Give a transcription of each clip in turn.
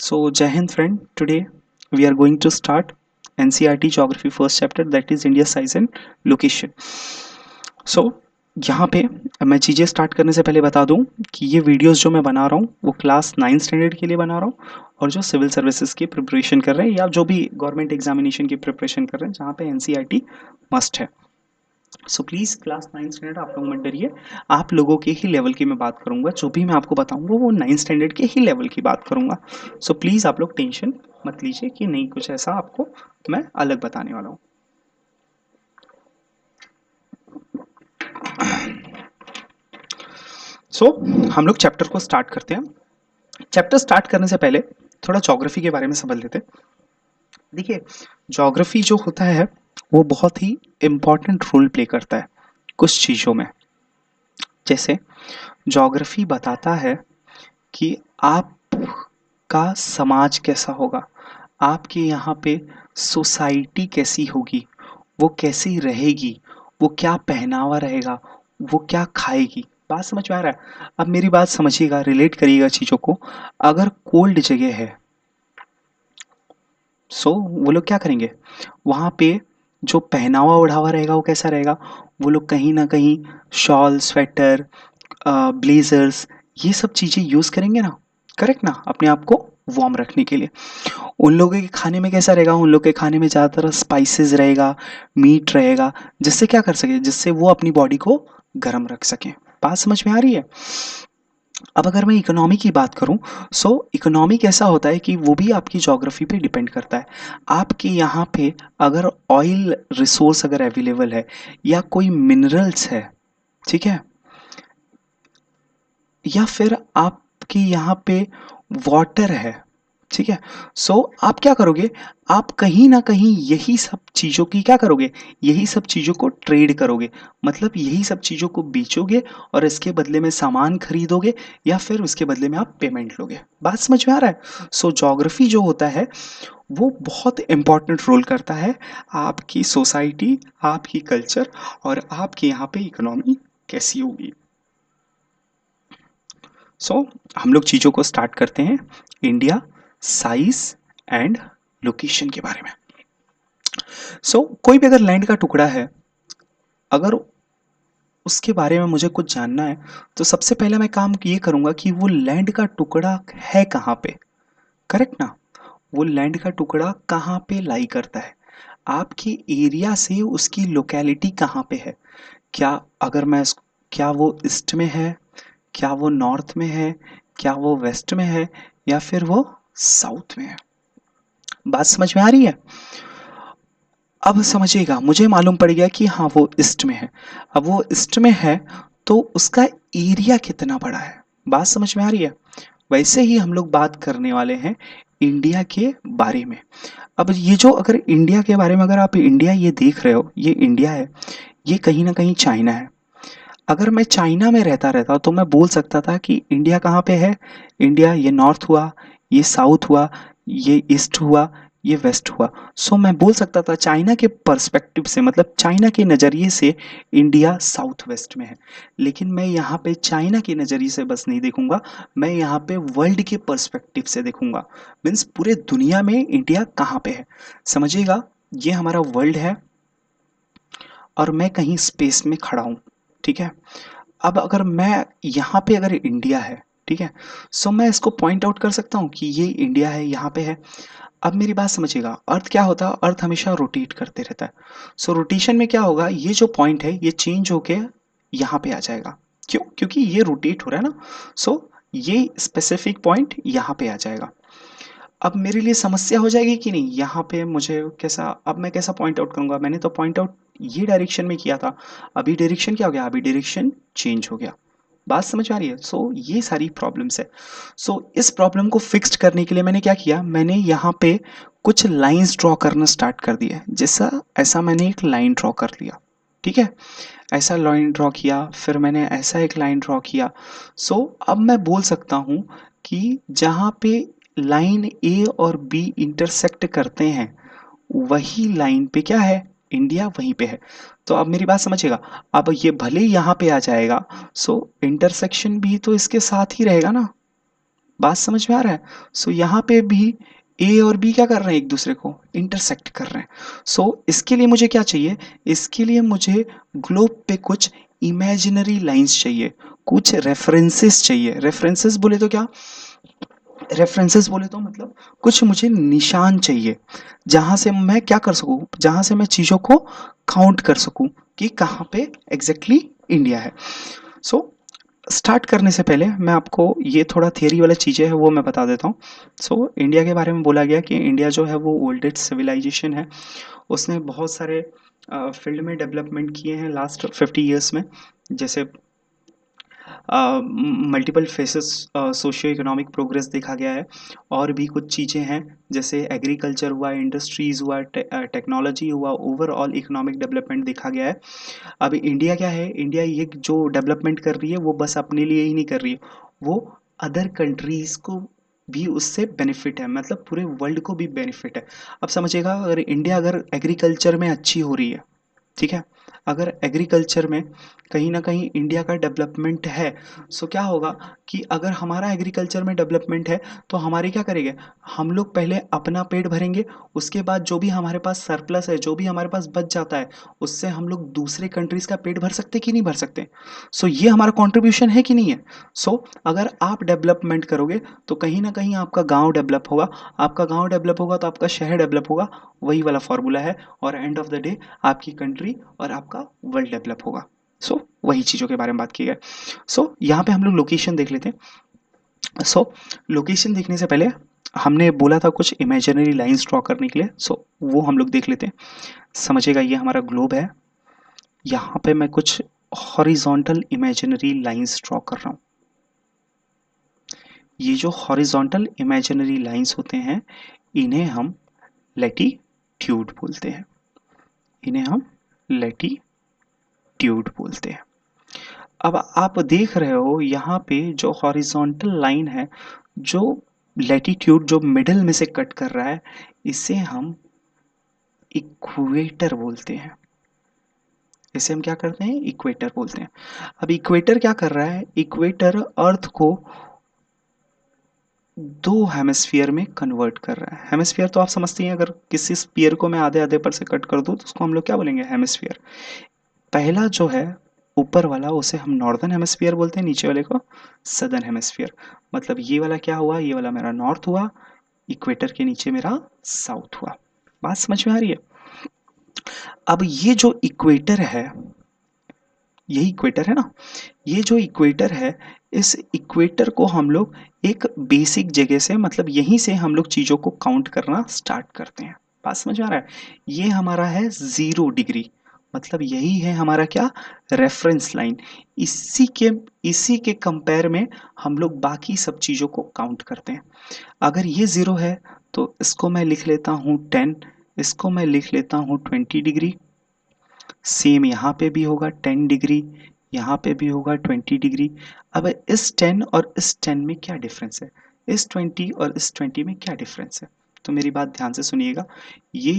So, Jai Hind friend, today we are going to start NCERT Geography first chapter, that is India size and location. So, यहाँ पे मैं चीज़ें start करने से पहले बता दूं कि ये वीडियोस जो मैं बना रहा हूँ वो क्लास 9 स्टैंडर्ड के लिए बना रहा हूँ और जो सिविल सर्विसेज की प्रिपरेशन कर रहे हैं या जो भी गवर्नमेंट एग्जामिनेशन की प्रिपरेशन कर रहे हैं जहाँ पे NCERT मस्ट है। सो प्लीज़ क्लास 9 स्टैंडर्ड आप लोग मत डरिए, आप लोगों के ही लेवल की मैं बात करूंगा। जो भी मैं आपको बताऊंगा वो 9 स्टैंडर्ड के ही लेवल की बात करूंगा। सो प्लीज़ आप लोग टेंशन मत लीजिए कि नहीं कुछ ऐसा आपको मैं अलग बताने वाला हूँ। सो हम लोग चैप्टर को स्टार्ट करते हैं। चैप्टर स्टार्ट करने से पहले थोड़ा ज्योग्राफी के बारे में समझ लेते हैं। देखिए, ज्योग्राफी जो होता है वो बहुत ही इम्पोर्टेंट रोल प्ले करता है कुछ चीज़ों में। जैसे ज्योग्राफी बताता है कि आपका समाज कैसा होगा, आपके यहाँ पे सोसाइटी कैसी होगी, वो कैसी रहेगी, वो क्या पहनावा रहेगा, वो क्या खाएगी। बात समझ में आ रहा है? अब मेरी बात समझिएगा, रिलेट करिएगा चीज़ों को। अगर कोल्ड जगह है वो लोग क्या करेंगे, वहाँ पे जो पहनावा ओढ़ावा रहेगा वो कैसा रहेगा, वो लोग कहीं ना कहीं शॉल, स्वेटर, ब्लेजर्स, ये सब चीज़ें यूज़ करेंगे ना, करेक्ट ना, अपने आप को वार्म रखने के लिए। उन लोगों के खाने में कैसा रहेगा, उन लोग के खाने में ज़्यादातर स्पाइसेस रहेगा, मीट रहेगा, जिससे क्या कर सके, जिससे वो अपनी बॉडी को गर्म रख सकें। बात समझ में आ रही है? अब अगर मैं इकोनॉमी की बात करूं, इकोनॉमी कैसा होता है कि वो भी आपकी ज्योग्राफी पे डिपेंड करता है। आपके यहाँ पे अगर ऑयल रिसोर्स अगर अवेलेबल है या कोई मिनरल्स है, ठीक है, या फिर आपके यहाँ पे वाटर है, ठीक है, आप क्या करोगे, आप कहीं ना कहीं यही सब चीज़ों की क्या करोगे, यही सब चीज़ों को ट्रेड करोगे, मतलब यही सब चीज़ों को बेचोगे और इसके बदले में सामान खरीदोगे या फिर उसके बदले में आप पेमेंट लोगे। बात समझ में आ रहा है? ज्योग्राफी जो होता है वो बहुत इंपॉर्टेंट रोल करता है आपकी सोसाइटी, आपकी कल्चर और आपके यहाँ पे इकोनॉमी कैसी होगी। हम लोग चीज़ों को स्टार्ट करते हैं इंडिया साइज एंड लोकेशन के बारे में। कोई भी अगर लैंड का टुकड़ा है, अगर उसके बारे में मुझे कुछ जानना है तो सबसे पहले मैं काम ये करूंगा कि वो लैंड का टुकड़ा है कहाँ पे, करेक्ट ना, वो लैंड का टुकड़ा कहाँ पे लाई करता है, आपके एरिया से उसकी लोकेलिटी कहाँ पे है। क्या अगर मैं क्या वो ईस्ट में है, क्या वो नॉर्थ में है, क्या वो वेस्ट में है या फिर वो साउथ में है। बात समझ में आ रही है? अब समझिएगा, मुझे मालूम पड़ गया कि हाँ वो ईस्ट में है। अब वो ईस्ट में है तो उसका एरिया कितना बड़ा है। बात समझ में आ रही है? वैसे ही हम लोग बात करने वाले हैं इंडिया के बारे में। अब ये जो अगर इंडिया के बारे में अगर आप इंडिया ये देख रहे हो, ये इंडिया है, ये कहीं ना कहीं चाइना है। अगर मैं चाइना में रहता रहता तो मैं बोल सकता था कि इंडिया कहाँ पे है, इंडिया ये नॉर्थ हुआ, ये साउथ हुआ, ये ईस्ट हुआ, ये वेस्ट हुआ। मैं बोल सकता था चाइना के पर्सपेक्टिव से, मतलब चाइना के नज़रिए से इंडिया साउथ वेस्ट में है। लेकिन मैं यहाँ पे चाइना के नज़रिए से बस नहीं देखूंगा, मैं यहाँ पे वर्ल्ड के पर्सपेक्टिव से देखूंगा। मीन्स पूरे दुनिया में इंडिया कहाँ पे है। समझिएगा, ये हमारा वर्ल्ड है और मैं कहीं स्पेस में खड़ा हूँ, ठीक है। अब अगर मैं यहाँ पे अगर इंडिया है, ठीक है, मैं इसको पॉइंट आउट कर सकता हूँ कि ये इंडिया है, यहाँ पे है। अब मेरी बात समझिएगा, अर्थ क्या होता है, अर्थ हमेशा रोटेट करते रहता है। रोटेशन में क्या होगा, ये जो पॉइंट है ये चेंज होके यहाँ पे आ जाएगा। क्यों? क्योंकि ये रोटेट हो रहा है ना। ये स्पेसिफिक पॉइंट यहाँ पे आ जाएगा। अब मेरे लिए समस्या हो जाएगी कि नहीं, यहाँ पे मुझे कैसा, अब मैं कैसा पॉइंट आउट करूंगा, मैंने तो पॉइंट आउट ये डायरेक्शन में किया था, अभी डायरेक्शन क्या हो गया, अभी डायरेक्शन चेंज हो गया। बात समझ आ रही है? ये सारी प्रॉब्लम्स है। इस प्रॉब्लम को फिक्स्ड करने के लिए मैंने क्या किया, मैंने यहाँ पे कुछ लाइंस ड्रॉ करना स्टार्ट कर दिया। जैसा ऐसा मैंने एक लाइन ड्रॉ कर लिया, ठीक है, ऐसा लाइन ड्रॉ किया, फिर मैंने ऐसा एक लाइन ड्रॉ किया। अब मैं बोल सकता हूँ कि जहाँ पे लाइन ए और बी इंटरसेक्ट करते हैं वही लाइन पे क्या है, इंडिया वहीं पे है। तो अब मेरी बात समझिएगा, अब ये भले ही यहाँ पे आ जाएगा, इंटरसेक्शन भी तो इसके साथ ही रहेगा ना। बात समझ में आ रहा है? सो यहाँ पे भी ए और बी क्या कर रहे हैं, एक दूसरे को इंटरसेक्ट कर रहे हैं। सो इसके लिए मुझे क्या चाहिए, इसके लिए मुझे ग्लोब पे कुछ इमेजिनरी लाइंस चाहिए, कुछ रेफरेंसेस चाहिए। रेफरेंसेस बोले तो क्या, रेफरेंसेस बोले तो मतलब कुछ मुझे निशान चाहिए, जहाँ से मैं क्या कर सकूँ, जहाँ से मैं चीज़ों को काउंट कर सकूँ कि कहाँ पे एग्जैक्टली इंडिया है। सो स्टार्ट करने से पहले मैं आपको ये थोड़ा थियरी वाला चीज़ें है वो मैं बता देता हूँ। सो इंडिया के बारे में बोला गया कि इंडिया जो है वो ओल्डेस्ट सिविलाइजेशन है। उसने बहुत सारे फील्ड में डेवलपमेंट किए हैं लास्ट 50 ईयर्स में। जैसे multiple faces socio economic progress देखा गया है। और भी कुछ चीज़ें हैं, जैसे एग्रीकल्चर हुआ, इंडस्ट्रीज़ हुआ, टेक्नोलॉजी हुआ, ओवरऑल इकोनॉमिक डेवलपमेंट देखा गया है। अब इंडिया क्या है, इंडिया ये जो डेवलपमेंट कर रही है वो बस अपने लिए ही नहीं कर रही है, वो अदर कंट्रीज़ को भी उससे बेनिफिट है, मतलब पूरे वर्ल्ड को भी बेनिफिट है। अब समझिएगा, अगर इंडिया अगर एग्रीकल्चर में अच्छी हो रही है, ठीक है, अगर एग्रीकल्चर में कहीं ना कहीं इंडिया का डेवलपमेंट है, सो क्या होगा कि अगर हमारा एग्रीकल्चर में डेवलपमेंट है तो हमारे क्या करेंगे, हम लोग पहले अपना पेट भरेंगे, उसके बाद जो भी हमारे पास सरप्लस है, जो भी हमारे पास बच जाता है, उससे हम लोग दूसरे कंट्रीज का पेट भर सकते कि नहीं भर सकते। सो ये हमारा कंट्रीब्यूशन है कि नहीं है। सो अगर आप डेवलपमेंट करोगे तो कहीं ना कहीं आपका गांव डेवलप होगा, आपका गांव डेवलप होगा तो आपका शहर डेवलप होगा, वही वाला फॉर्मूला है। और एंड ऑफ द डे आपकी कंट्री और आपका वर्ल्ड डेवलप होगा। सो वही चीज़ों के बारे में बात की है। सो यहाँ पे हम लोग लोकेशन देख लेते हैं। लोकेशन देखने से पहले हमने बोला था कुछ इमेजिनरी लाइंस ड्रॉ करने के लिए, वो हम लोग देख लेते हैं। समझिएगा, ये हमारा ग्लोब है, यहाँ पे मैं कुछ हॉरिजॉन्टल इमेजिनरी लाइंस ड्रॉ कर रहा हूँ। ये जो हॉरिजॉन्टल इमेजिनरी लाइंस होते हैं, इन्हें हम लैटिट्यूड बोलते हैं, इन्हें हम लैटिट्यूड बोलते हैं। अब आप देख रहे हो यहाँ पे जो हॉरिजॉन्टल लाइन है, जो लैटिट्यूड जो मिडिल में से कट कर रहा है, इसे हम इक्वेटर बोलते हैं। इसे हम क्या करते हैं, इक्वेटर बोलते हैं। अब इक्वेटर क्या कर रहा है, इक्वेटर अर्थ को दो हेमिस्फीयर में कन्वर्ट कर रहा है। हेमिस्फीयर तो आप समझते हैं, अगर किसी स्फीयर को मैं आधे आधे पर से कट कर दूं तो उसको हम लोग क्या बोलेंगे, हेमिस्फीयर। पहला जो है ऊपर वाला, उसे हम नॉर्दर्न हेमिस्फीयर बोलते हैं, नीचे वाले को सदर्न हेमिस्फीयर। मतलब ये वाला क्या हुआ, ये वाला मेरा नॉर्थ हुआ, इक्वेटर के नीचे मेरा साउथ हुआ। बात समझ में आ रही है। अब ये जो इक्वेटर है, यही इक्वेटर है ना, ये जो इक्वेटर है, इस इक्वेटर को हम लोग एक बेसिक जगह से, मतलब यहीं से हम लोग चीज़ों को काउंट करना स्टार्ट करते हैं। बात समझ में आ रहा है। ये हमारा है 0 डिग्री, मतलब यही है हमारा क्या, रेफरेंस लाइन। इसी के इसी के कंपेयर में हम लोग बाकी सब चीज़ों को काउंट करते हैं। अगर ये 0 है तो इसको मैं लिख लेता हूँ 10, इसको मैं लिख लेता हूँ 20 डिग्री। सेम यहाँ पे भी होगा 10 डिग्री, यहाँ पे भी होगा 20 डिग्री। अब इस 10 और इस 10 में क्या डिफरेंस है, इस 20 और इस 20 में क्या डिफरेंस है, तो मेरी बात ध्यान से सुनिएगा। ये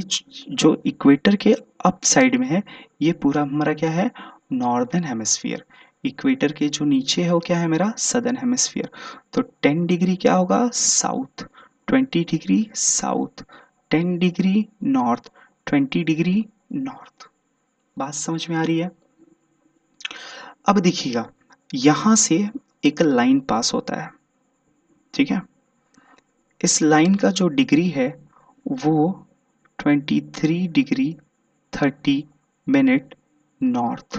जो इक्वेटर के अप साइड में है, ये पूरा हमारा क्या है, नॉर्दर्न हेमिस्फीयर। इक्वेटर के जो नीचे है वो क्या है, मेरा सदर्न हेमिस्फीयर। तो 10 डिग्री क्या होगा, south, 20 degree south, 10 degree north, 20 degree north. बात समझ में आ रही है। अब देखिएगा, यहां से एक लाइन पास होता है, ठीक है। इस लाइन का जो डिग्री है वो 23 degree 30 minute north.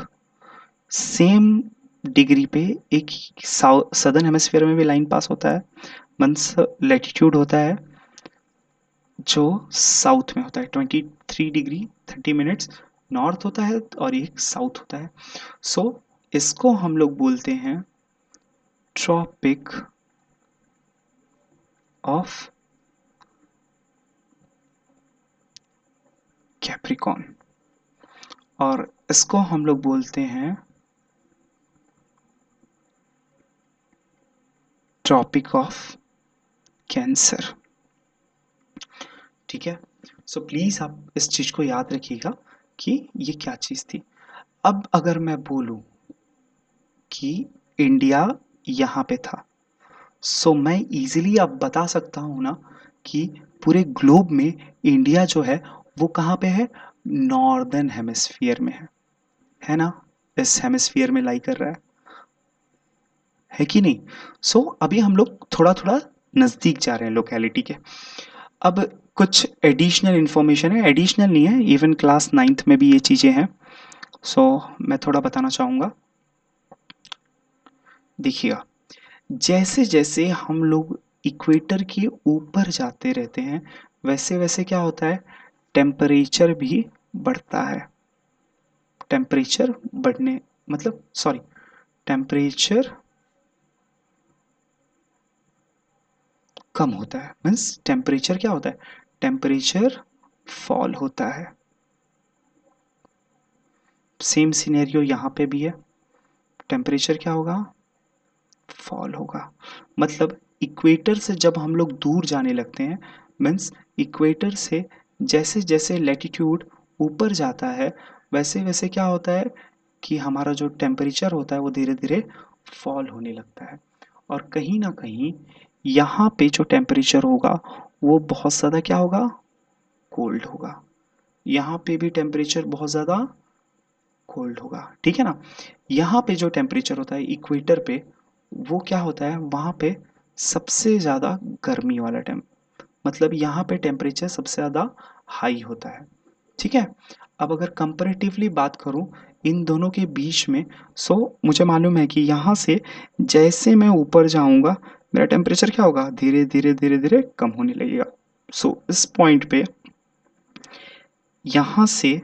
Same degree पे एक सदर्न हेमिस्फीयर में भी लाइन पास होता है, मीन्स लैटिट्यूड होता है जो साउथ में होता है, 23 डिग्री 30 मिनट्स नॉर्थ होता है और एक साउथ होता है। सो इसको हम लोग बोलते हैं ट्रॉपिक ऑफ कैप्रिकॉर्न, और इसको हम लोग बोलते हैं ट्रॉपिक ऑफ कैंसर, ठीक है। सो प्लीज आप इस चीज को याद रखिएगा कि ये क्या चीज थी। अब अगर मैं बोलूं कि इंडिया यहाँ पे था, सो मैं इजीली अब बता सकता हूँ ना कि पूरे ग्लोब में इंडिया जो है वो कहाँ पे है, नॉर्दर्न हेमिस्फीयर में है ना, इस हेमिस्फीयर में लाई कर रहा है कि नहीं। सो अभी हम लोग थोड़ा थोड़ा नज़दीक जा रहे हैं लोकेलिटी के। अब कुछ एडिशनल इन्फॉर्मेशन है, एडिशनल नहीं है, इवन क्लास नाइन्थ में भी ये चीज़ें हैं। सो मैं थोड़ा बताना चाहूँगा। देखिएगा, जैसे जैसे हम लोग इक्वेटर के ऊपर जाते रहते हैं वैसे वैसे क्या होता है, टेम्परेचर भी बढ़ता है। टेम्परेचर बढ़ने मतलब सॉरी, टेम्परेचर कम होता है, मीन्स टेम्परेचर क्या होता है, टेम्परेचर फॉल होता है। सेम सिनेरियो यहाँ पे भी है, टेम्परेचर क्या होगा, फॉल होगा। मतलब इक्वेटर से जब हम लोग दूर जाने लगते हैं, मीन्स इक्वेटर से जैसे जैसे लैटिट्यूड ऊपर जाता है वैसे वैसे क्या होता है कि हमारा जो टेम्परेचर होता है वो धीरे धीरे फॉल होने लगता है। और कहीं ना कहीं यहाँ पे जो टेम्परेचर होगा वो बहुत ज़्यादा क्या होगा, कोल्ड होगा। यहाँ पे भी टेम्परेचर बहुत ज़्यादा कोल्ड होगा, ठीक है ना। यहाँ पे जो टेम्परेचर होता है इक्वेटर पे, वो क्या होता है वहाँ पे सबसे ज़्यादा गर्मी वाला टेम मतलब यहाँ पे टेम्परेचर सबसे ज़्यादा हाई होता है, ठीक है। अब अगर कंपैरेटिवली बात करूँ इन दोनों के बीच में, सो मुझे मालूम है कि यहाँ से जैसे मैं ऊपर जाऊँगा मेरा टेम्परेचर क्या होगा, धीरे धीरे धीरे धीरे कम होने लगेगा। सो इस पॉइंट पे यहाँ से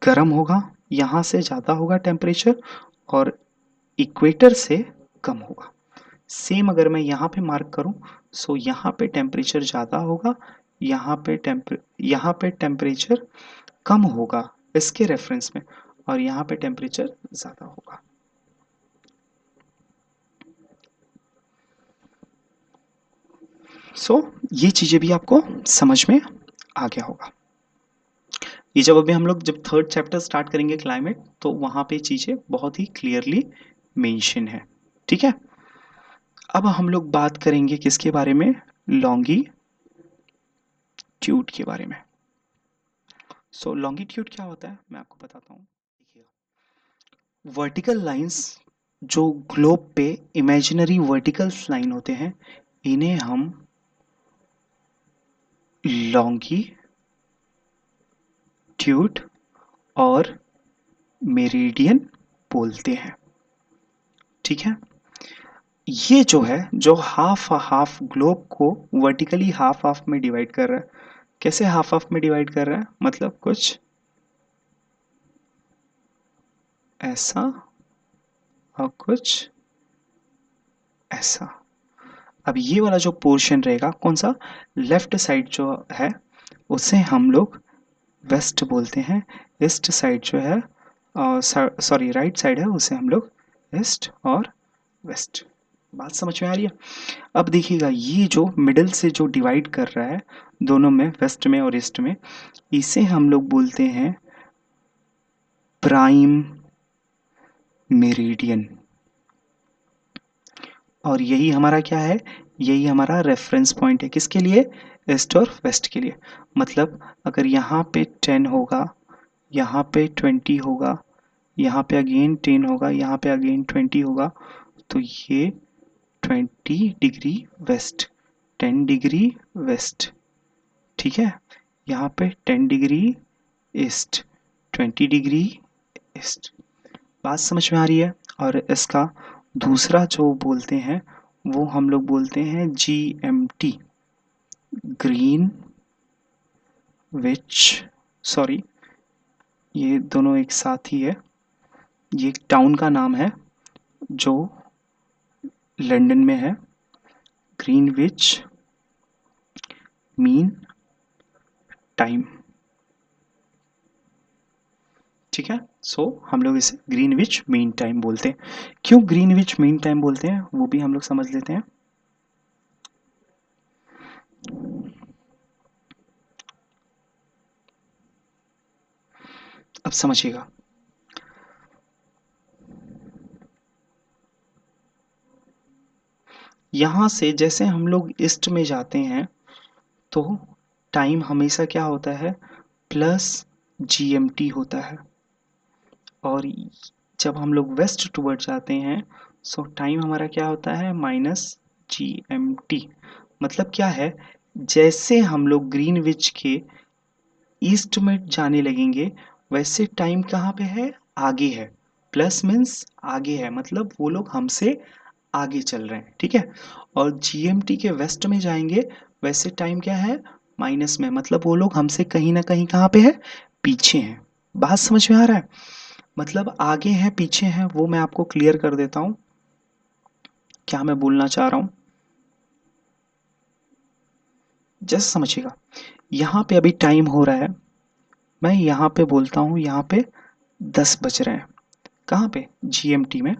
गर्म होगा, यहाँ से ज़्यादा होगा टेम्परेचर, और इक्वेटर से कम होगा। सेम अगर मैं यहाँ पे मार्क करूँ, सो यहाँ पे टेम्परेचर ज़्यादा होगा, यहाँ पे टेम्परेचर कम होगा इसके रेफरेंस में, और यहाँ पे टेम्परेचर ज़्यादा होगा। सो ये चीज़ें भी आपको समझ में आ गया होगा। ये जब अभी हम लोग जब थर्ड चैप्टर स्टार्ट करेंगे क्लाइमेट, तो वहाँ पे चीज़ें बहुत ही क्लियरली मेंशन है, ठीक है। अब हम लोग बात करेंगे किसके बारे में, लॉन्गिट्यूड के बारे में। सो लॉन्गिट्यूड क्या होता है मैं आपको बताता हूँ। देखिए, वर्टिकल लाइंस जो ग्लोब पे इमेजिनरी वर्टिकल लाइन होते हैं, इन्हें हम लॉन्गिट्यूड और मेरिडियन बोलते हैं, ठीक है। ये जो है जो हाफ हाफ ग्लोब को वर्टिकली हाफ हाफ में डिवाइड कर रहा है। कैसे हाफ हाफ में डिवाइड कर रहा है, मतलब कुछ ऐसा और कुछ ऐसा। अब ये वाला जो पोर्शन रहेगा कौन सा, लेफ्ट साइड जो है उसे हम लोग वेस्ट बोलते हैं, ईस्ट साइड जो है सॉरी राइट साइड है उसे हम लोग ईस्ट और वेस्ट। बात समझ में आ रही है। अब देखिएगा ये जो मिडिल से जो डिवाइड कर रहा है दोनों में, वेस्ट में और ईस्ट में, इसे हम लोग बोलते हैं प्राइम मेरिडियन। और यही हमारा क्या है, यही हमारा रेफरेंस पॉइंट है किसके लिए, ईस्ट और वेस्ट के लिए। मतलब अगर यहाँ पे 10 होगा, यहाँ पे 20 होगा, यहाँ पे अगेन 10 होगा, यहाँ पे अगेन 20 होगा, तो ये 20 डिग्री वेस्ट, 10 डिग्री वेस्ट, ठीक है। यहाँ पे 10 डिग्री ईस्ट, 20 डिग्री ईस्ट। बात समझ में आ रही है। और इसका दूसरा जो बोलते हैं वो हम लोग बोलते हैं GMT, ग्रीन विच, सॉरी ये दोनों एक साथ ही है। ये एक टाउन का नाम है जो लंदन में है, ग्रीनविच मीन टाइम, ठीक है। सो हम लोग इसे ग्रीनविच मीन टाइम बोलते हैं। क्यों ग्रीनविच मीन टाइम बोलते हैं वो भी हम लोग समझ लेते हैं। अब समझिएगा, यहाँ से जैसे हम लोग ईस्ट में जाते हैं तो टाइम हमेशा क्या होता है, प्लस जीएमटी होता है, और जब हम लोग वेस्ट टुवर्ड जाते हैं सो टाइम हमारा क्या होता है, माइनस जीएमटी। मतलब क्या है, जैसे हम लोग ग्रीनविच के ईस्ट में जाने लगेंगे वैसे टाइम कहाँ पे है, आगे है। प्लस मीन्स आगे है, मतलब वो लोग हमसे आगे चल रहे हैं, ठीक है। और जीएमटी के वेस्ट में जाएंगे वैसे टाइम क्या है, माइनस में, मतलब वो लोग हमसे कहीं ना कहीं कहाँ पे है, पीछे हैं। बात समझ में आ रहा है, मतलब आगे हैं पीछे हैं वो मैं आपको क्लियर कर देता हूँ क्या मैं बोलना चाह रहा हूँ, जस्ट समझिएगा। यहाँ पे अभी टाइम हो रहा है, मैं यहाँ पे बोलता हूँ यहाँ पे 10 बज रहे हैं, कहाँ पे, जीएमटी में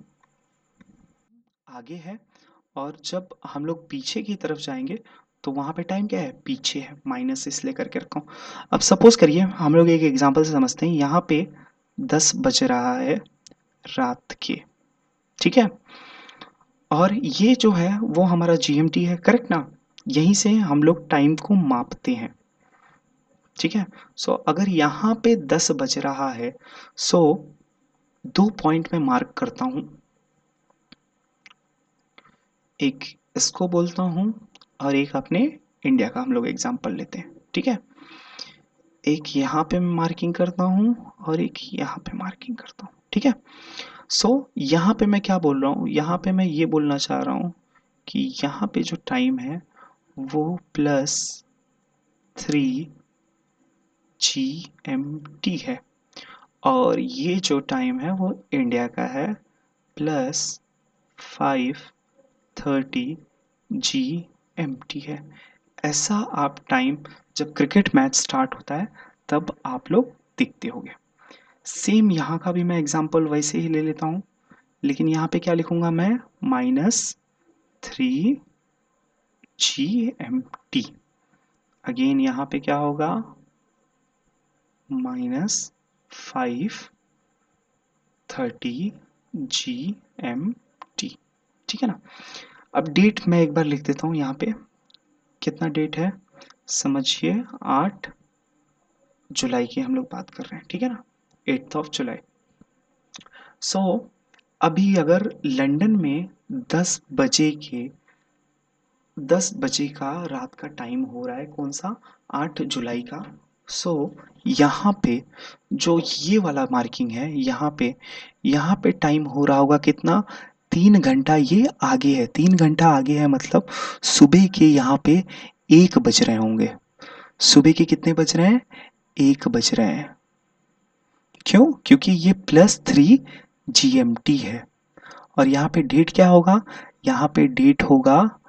आगे है। और जब हम लोग पीछे की तरफ जाएंगे तो वहाँ पे टाइम क्या है, पीछे है, माइनस इसलिए करके रखा हूँ। अब सपोज करिए हम लोग एक एग्जांपल से समझते हैं, यहाँ पे 10 बज रहा है रात के, ठीक है। और ये जो है वो हमारा जीएमटी है, करेक्ट ना। यहीं से हम लोग टाइम को मापते हैं, ठीक है। सो अगर यहाँ पे 10 बज रहा है, सो 2 पॉइंट में मार्क करता हूँ, एक इसको बोलता हूँ और एक अपने इंडिया का हम लोग एग्जांपल लेते हैं, ठीक है। एक यहाँ पे मैं मार्किंग करता हूँ और एक यहाँ पे मार्किंग करता हूँ, ठीक है। सो यहाँ पे मैं क्या बोल रहा हूँ, यहाँ पे मैं ये बोलना चाह रहा हूँ कि यहाँ पे जो टाइम है वो +3 GMT है, और ये जो टाइम है वो इंडिया का है +5:30 GMT है। ऐसा आप टाइम जब क्रिकेट मैच स्टार्ट होता है तब आप लोग देखते होंगे। सेम यहाँ का भी मैं एग्जांपल वैसे ही ले लेता हूँ, लेकिन यहाँ पे क्या लिखूंगा मैं, -3 GMT। अगेन यहाँ पे क्या होगा, -5:30 GMT, ठीक है ना। अब डेट मैं एक बार लिख देता हूँ यहाँ पे, कितना डेट है समझिए, 8 जुलाई की हम लोग बात कर रहे हैं, ठीक है ना, 8 जुलाई। सो अभी अगर लंदन में 10 बजे के 10 बजे का रात का टाइम हो रहा है, कौन सा, 8 जुलाई का। सो यहाँ पे जो ये वाला मार्किंग है, यहाँ पे टाइम हो रहा होगा कितना, 3 घंटा ये आगे है, 3 घंटा आगे है, मतलब सुबह के यहाँ पे 1 बज रहे होंगे। सुबह के कितने बज रहे हैं, 1 बज रहे हैं। क्यों, क्योंकि ये +3 GMT है। और यहाँ पे डेट क्या होगा, यहाँ पे डेट होगा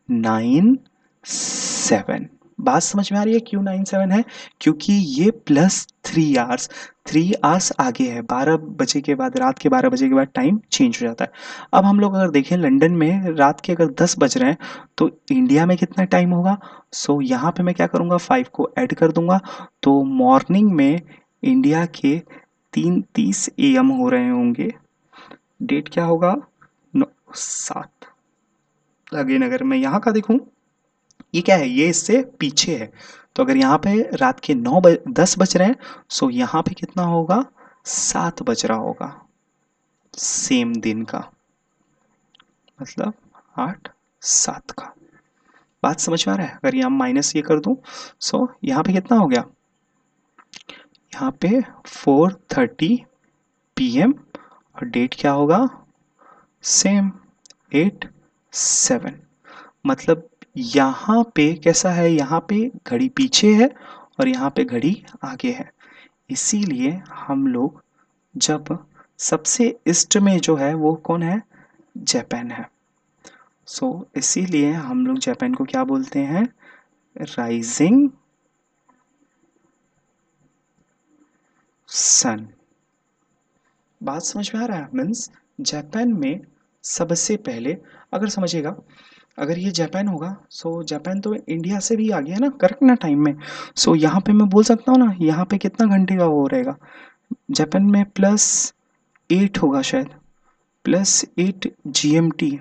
9/7। बात समझ में आ रही है, क्यों 9/7 है, क्योंकि ये +3 आवर्स, 3 आवर्स आगे है। 12 बजे के बाद, रात के 12 बजे के बाद टाइम चेंज हो जाता है। अब हम लोग अगर देखें लंदन में रात के अगर 10 बज रहे हैं तो इंडिया में कितना टाइम होगा। सो यहाँ पे मैं क्या करूँगा, 5 को ऐड कर दूंगा, तो मॉर्निंग में इंडिया के 3:30 AM हो रहे होंगे। डेट क्या होगा, 7। अगेन अगर मैं यहाँ का देखूँ, ये क्या है, ये इससे पीछे है। तो अगर यहाँ पे रात के 10 बज रहे हैं, सो यहाँ पे कितना होगा, 7 बज रहा होगा सेम दिन का, मतलब 8/7 का। बात समझ में आ रहा है, अगर यहाँ माइनस ये कर दूं, सो यहाँ पे कितना हो गया, यहाँ पे 4:30 PM, और डेट क्या होगा, सेम 8/7। मतलब यहाँ पे कैसा है, यहाँ पे घड़ी पीछे है और यहाँ पे घड़ी आगे है। इसीलिए हम लोग जब सबसे ईस्ट में जो है वो कौन है, जापान है। सो इसीलिए हम लोग जापान को क्या बोलते हैं, राइजिंग सन। बात समझ में आ रहा है, मीन्स जापान में सबसे पहले, अगर समझिएगा, अगर ये जापान होगा, सो जापान तो इंडिया से भी आगे है ना, करेक्ट ना टाइम में। सो यहाँ पे मैं बोल सकता हूँ ना, यहाँ पे कितना घंटे का वो रहेगा, जापान में +8 होगा शायद, +8 GMT।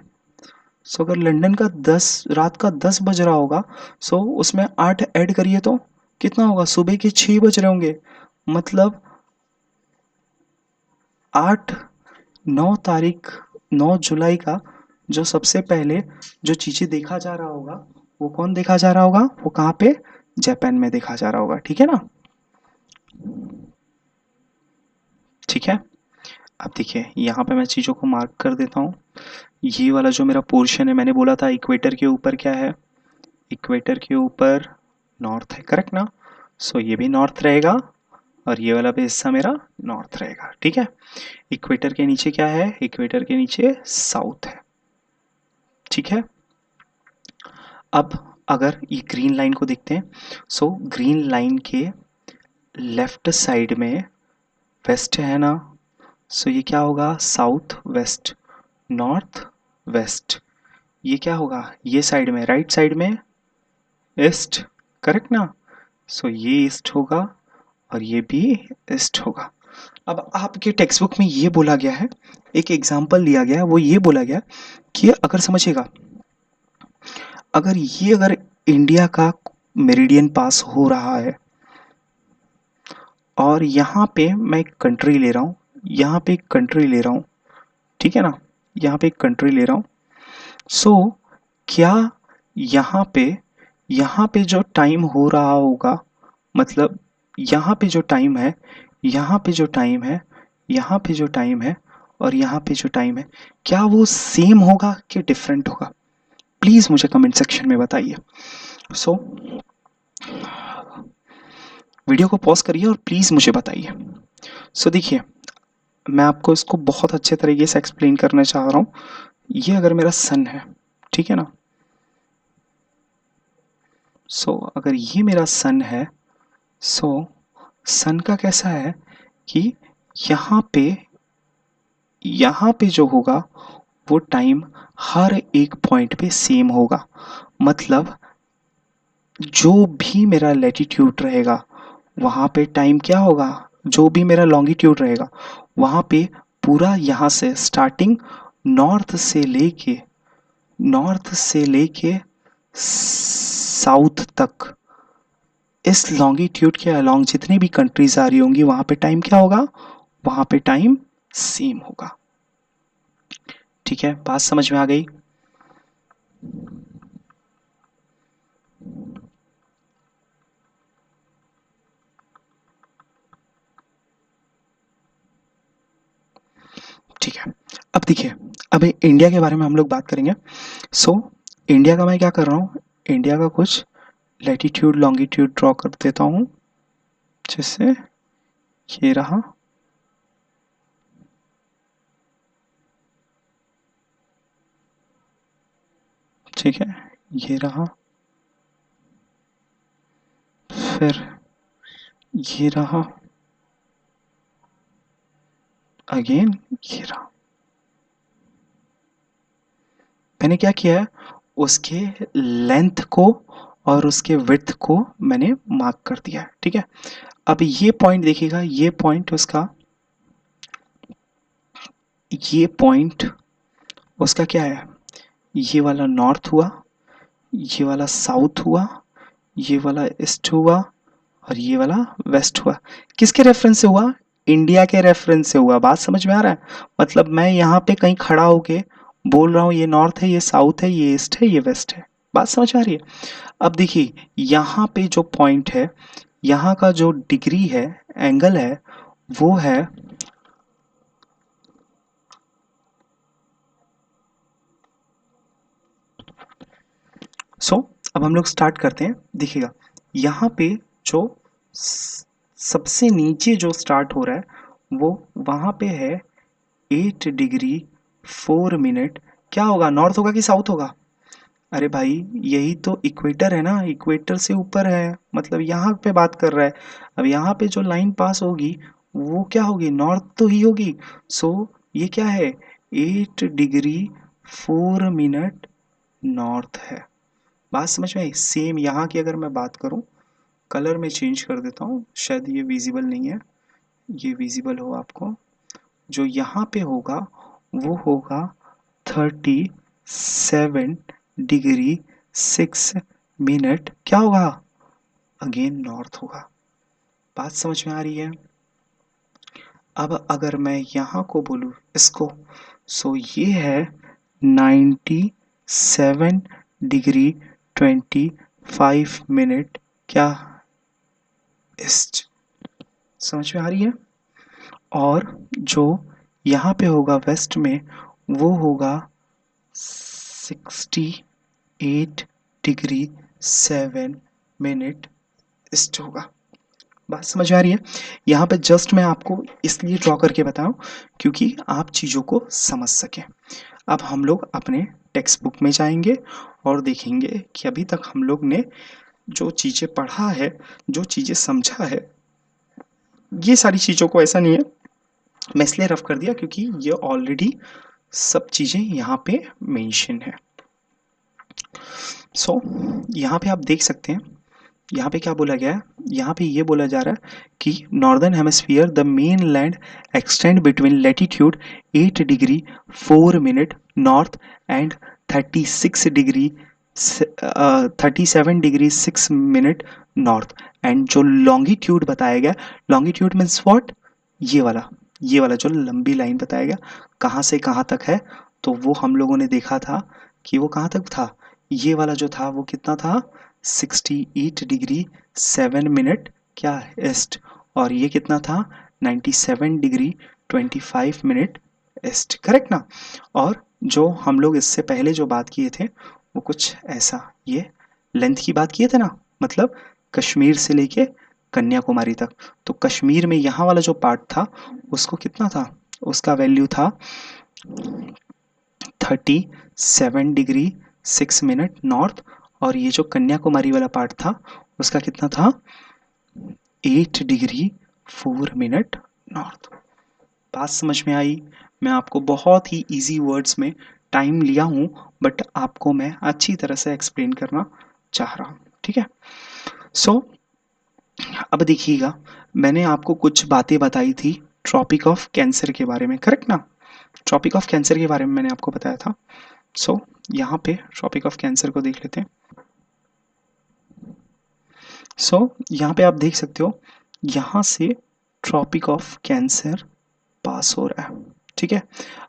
सो अगर लंदन का 10 रात का 10 बज रहा होगा, सो उसमें 8 ऐड करिए तो कितना होगा, सुबह के 6 बज रहे होंगे। मतलब 8 9 तारीख 9 जुलाई का जो सबसे पहले जो चीज़ें देखा जा रहा होगा, वो कौन देखा जा रहा होगा, वो कहाँ पे, जापान में देखा जा रहा होगा। ठीक है ना? ठीक है। अब देखिए यहाँ पे मैं चीज़ों को मार्क कर देता हूँ। ये वाला जो मेरा पोर्शन है, मैंने बोला था इक्वेटर के ऊपर क्या है, इक्वेटर के ऊपर नॉर्थ है, करेक्ट ना? सो ये भी नॉर्थ रहेगा और ये वाला भी हिस्सा मेरा नॉर्थ रहेगा। ठीक है। इक्वेटर के नीचे क्या है, इक्वेटर के नीचे साउथ है। ठीक है। अब अगर ये ग्रीन लाइन को देखते हैं, सो ग्रीन लाइन के लेफ्ट साइड में वेस्ट है ना, सो ये क्या होगा, साउथ वेस्ट, नॉर्थ वेस्ट। ये क्या होगा, ये साइड में, राइट साइड में ईस्ट, करेक्ट ना? सो ये ईस्ट होगा और ये भी ईस्ट होगा। अब आपके टेक्स्ट बुक में ये बोला गया है, एक एग्जाम्पल दिया गया है, वो ये बोला गया कि अगर समझिएगा, अगर इंडिया का मेरिडियन पास हो रहा है और यहाँ पे मैं एक कंट्री ले रहा हूँ, यहाँ पे एक कंट्री ले रहा हूँ, ठीक है ना, यहाँ पे एक कंट्री ले रहा हूँ। सो क्या यहाँ पे यहाँ पे जो टाइम हो रहा होगा, मतलब यहाँ पे जो टाइम है, यहाँ पे जो टाइम है, यहाँ पे जो टाइम है और यहाँ पे जो टाइम है, क्या वो सेम होगा कि डिफरेंट होगा? प्लीज़ मुझे कमेंट सेक्शन में बताइए। सो वीडियो को पॉज करिए और प्लीज़ मुझे बताइए। सो देखिए, मैं आपको इसको बहुत अच्छे तरीके से एक्सप्लेन करना चाह रहा हूँ। ये अगर मेरा सन है, ठीक है ना, सो अगर ये मेरा सन है, सो सन का कैसा है कि यहाँ पे यहाँ पे जो होगा वो टाइम हर एक पॉइंट पे सेम होगा। मतलब जो भी मेरा लैटिट्यूड रहेगा वहाँ पे टाइम क्या होगा, जो भी मेरा लॉन्गिट्यूड रहेगा वहाँ पे पूरा यहाँ से स्टार्टिंग नॉर्थ से लेके साउथ तक, इस लॉन्गिट्यूड के अलोंग जितनी भी कंट्रीज आ रही होंगी वहाँ पे टाइम क्या होगा, वहाँ पे टाइम सेम होगा। ठीक है, बात समझ में आ गई? ठीक है। अब देखिए, अब इंडिया के बारे में हम लोग बात करेंगे। सो इंडिया का मैं क्या कर रहा हूँ, इंडिया का कुछ लैटिट्यूड लॉन्गिट्यूड ड्रॉ कर देता हूँ, जैसे ये रहा, ठीक है, ये रहा, फिर ये रहा, अगेन ये रहा। मैंने क्या किया है, उसके लेंथ को और उसके विड्थ को मैंने मार्क कर दिया है। ठीक है। अब ये पॉइंट देखिएगा, ये पॉइंट उसका, ये पॉइंट उसका क्या है, ये वाला नॉर्थ हुआ, ये वाला साउथ हुआ, ये वाला ईस्ट हुआ और ये वाला वेस्ट हुआ। किसके रेफरेंस से हुआ, इंडिया के रेफरेंस से हुआ। बात समझ में आ रहा है? मतलब मैं यहाँ पे कहीं खड़ा होके बोल रहा हूँ ये नॉर्थ है, ये साउथ है, ये ईस्ट है, ये वेस्ट है। बात समझ आ रही है? अब देखिए, यहाँ पे जो पॉइंट है, यहाँ का जो डिग्री है, एंगल है, वो है, सो अब हम लोग स्टार्ट करते हैं। देखिएगा, यहाँ पे जो सबसे नीचे जो स्टार्ट हो रहा है वो वहाँ पे है 8 डिग्री 4 मिनट। क्या होगा, नॉर्थ होगा कि साउथ होगा? अरे भाई, यही तो इक्वेटर है ना, इक्वेटर से ऊपर है, मतलब यहाँ पे बात कर रहा है। अब यहाँ पे जो लाइन पास होगी वो क्या होगी, नॉर्थ तो ही होगी। सो ये क्या है, 8 डिग्री 4 मिनट नॉर्थ है। बात समझ में आई? सेम यहाँ की अगर मैं बात करूँ, कलर में चेंज कर देता हूँ, शायद ये विजिबल नहीं है, ये विजिबल हो आपको। जो यहाँ पे होगा वो होगा 30 97°6' क्या होगा, अगेन नॉर्थ होगा। बात समझ में आ रही है। अब अगर मैं यहाँ को बोलूँ इसको, सो ये है 97°25' क्या, ईस्ट। समझ में आ रही है। और जो यहाँ पे होगा वेस्ट में, वो होगा 68°7' ईस्ट होगा। बात समझ में आ रही है। यहाँ पे जस्ट मैं आपको इसलिए ड्रॉ करके बताऊं क्योंकि आप चीज़ों को समझ सकें। अब हम लोग अपने टेक्स्ट बुक में जाएंगे और देखेंगे कि अभी तक हम लोग ने जो चीज़ें पढ़ा है, जो चीज़ें समझा है, ये सारी चीज़ों को ऐसा नहीं है, मैं इसलिए रफ कर दिया क्योंकि ये ऑलरेडी सब चीज़ें यहाँ पे मेंशन है। सो यहाँ पे आप देख सकते हैं, यहाँ पे क्या बोला गया है, यहाँ पे ये बोला जा रहा है कि northern hemisphere the main land extend between latitude 8°4' north and 37°6' north, and जो लॉन्गिट्यूड बताया गया, लॉन्गिट्यूड मीन्स व्हाट, ये वाला जो लंबी लाइन बताया गया कहाँ से कहाँ तक है, तो वो हम लोगों ने देखा था कि वो कहाँ तक था, ये वाला जो था वो कितना था 68°7' क्या ईस्ट, और ये कितना था 97°25' ईस्ट, करेक्ट ना। और जो हम लोग इससे पहले जो बात किए थे वो कुछ ऐसा, ये लेंथ की बात किए थे ना, मतलब कश्मीर से लेके कन्याकुमारी तक, तो कश्मीर में यहाँ वाला जो पार्ट था उसको कितना था, उसका वैल्यू था 37°6' नॉर्थ, और ये जो कन्याकुमारी वाला पार्ट था उसका कितना था 8°4' नॉर्थ। बात समझ में आई। मैं आपको बहुत ही इजी वर्ड्स में टाइम लिया हूँ, बट आपको मैं अच्छी तरह से एक्सप्लेन करना चाह रहा हूँ, ठीक है। सो अब देखिएगा, मैंने आपको कुछ बातें बताई थी ट्रॉपिक ऑफ कैंसर के बारे में, करेक्ट ना। ट्रॉपिक ऑफ कैंसर के बारे में मैंने आपको बताया था। सो यहाँ पे ट्रॉपिक ऑफ कैंसर को देख लेते हैं। यहाँ पे आप देख सकते हो, यहाँ से ट्रॉपिक ऑफ कैंसर पास हो रहा है, ठीक है।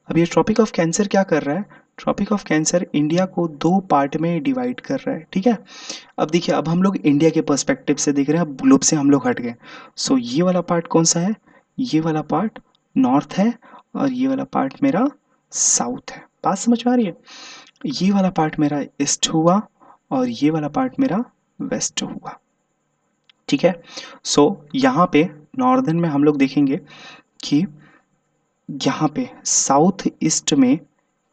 अब ये ट्रॉपिक ऑफ कैंसर क्या कर रहा है, ट्रॉपिक ऑफ कैंसर इंडिया को दो पार्ट में डिवाइड कर रहा है, ठीक है। अब देखिए, अब हम लोग इंडिया के पर्सपेक्टिव से देख रहे हैं, अब ग्लोब से हम लोग हट गए। ये वाला पार्ट कौन सा है, ये वाला पार्ट नॉर्थ है, और ये वाला पार्ट मेरा साउथ है। बात समझ में आ रही है। ये वाला पार्ट मेरा ईस्ट हुआ और ये वाला पार्ट मेरा वेस्ट हुआ, ठीक है। यहाँ पे नॉर्दर्न में हम लोग देखेंगे कि यहाँ पे साउथ ईस्ट में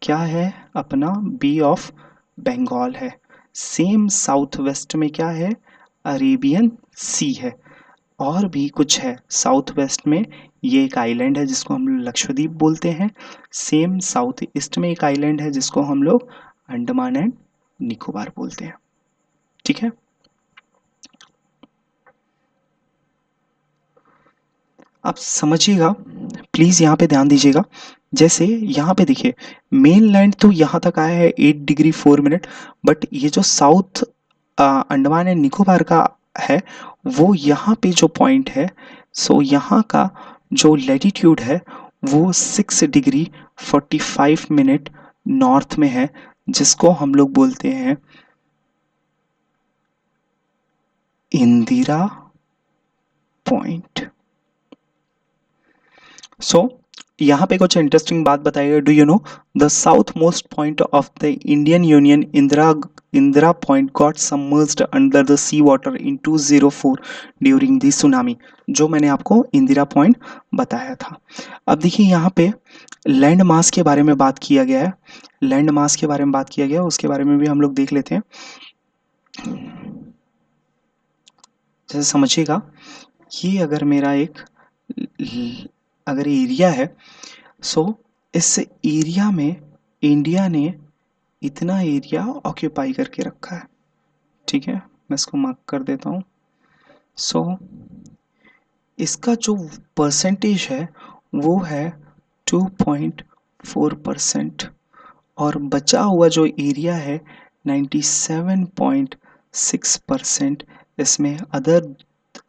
क्या है, अपना बी ऑफ बंगाल है। सेम साउथ वेस्ट में क्या है, अरेबियन सी है। और भी कुछ है साउथ वेस्ट में, ये एक आइलैंड है जिसको हम लोग लक्षद्वीप बोलते हैं। सेम साउथ ईस्ट में एक आइलैंड है जिसको हम लोग अंडमान एंड निकोबार बोलते हैं, ठीक है। आप समझिएगा, प्लीज़ यहाँ पे ध्यान दीजिएगा। जैसे यहाँ पे देखिए, मेन लैंड तो यहाँ तक आया है 8°4', बट ये जो साउथ अंडमान एंड निकोबार का है, वो यहाँ पे जो पॉइंट है, यहाँ का जो लैटिट्यूड है वो 6°45' नॉर्थ में है, जिसको हम लोग बोलते हैं इंदिरा पॉइंट। यहाँ पे कुछ इंटरेस्टिंग बात बताइएगा। Do you know the south most point of the Indian union Indira point got submerged under the sea water in 2004 during the tsunami, जो मैंने आपको इंदिरा पॉइंट बताया था। अब देखिए, यहाँ पे लैंड मास के बारे में बात किया गया है, लैंड मास के बारे में बात किया गया है, उसके बारे में भी हम लोग देख लेते हैं। जैसे समझिएगा, ये अगर मेरा एक अगर एरिया है, इस एरिया में इंडिया ने इतना एरिया ऑक्यूपाई करके रखा है, ठीक है। मैं इसको मार्क कर देता हूँ। इसका जो परसेंटेज है वो है 2.4%, और बचा हुआ जो एरिया है 97.6%, इसमें अदर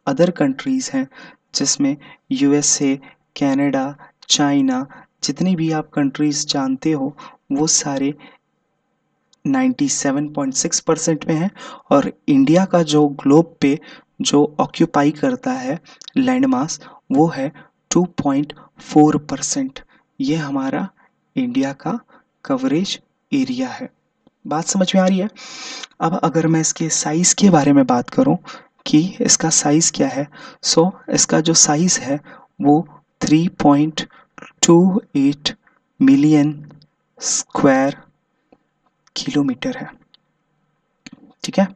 अदर कंट्रीज़ हैं, जिसमें यूएसए, कनाडा, चाइना, जितनी भी आप कंट्रीज़ जानते हो वो सारे 97.6% में है। और इंडिया का जो ग्लोब पे जो ऑक्यूपाई करता है लैंड मास, वो है 2.4%। ये हमारा इंडिया का कवरेज एरिया है। बात समझ में आ रही है? अब अगर मैं इसके साइज़ के बारे में बात करूं कि इसका साइज़ क्या है, सो इसका जो साइज़ है वो 3.28 मिलियन स्क्वायर किलोमीटर है। ठीक है,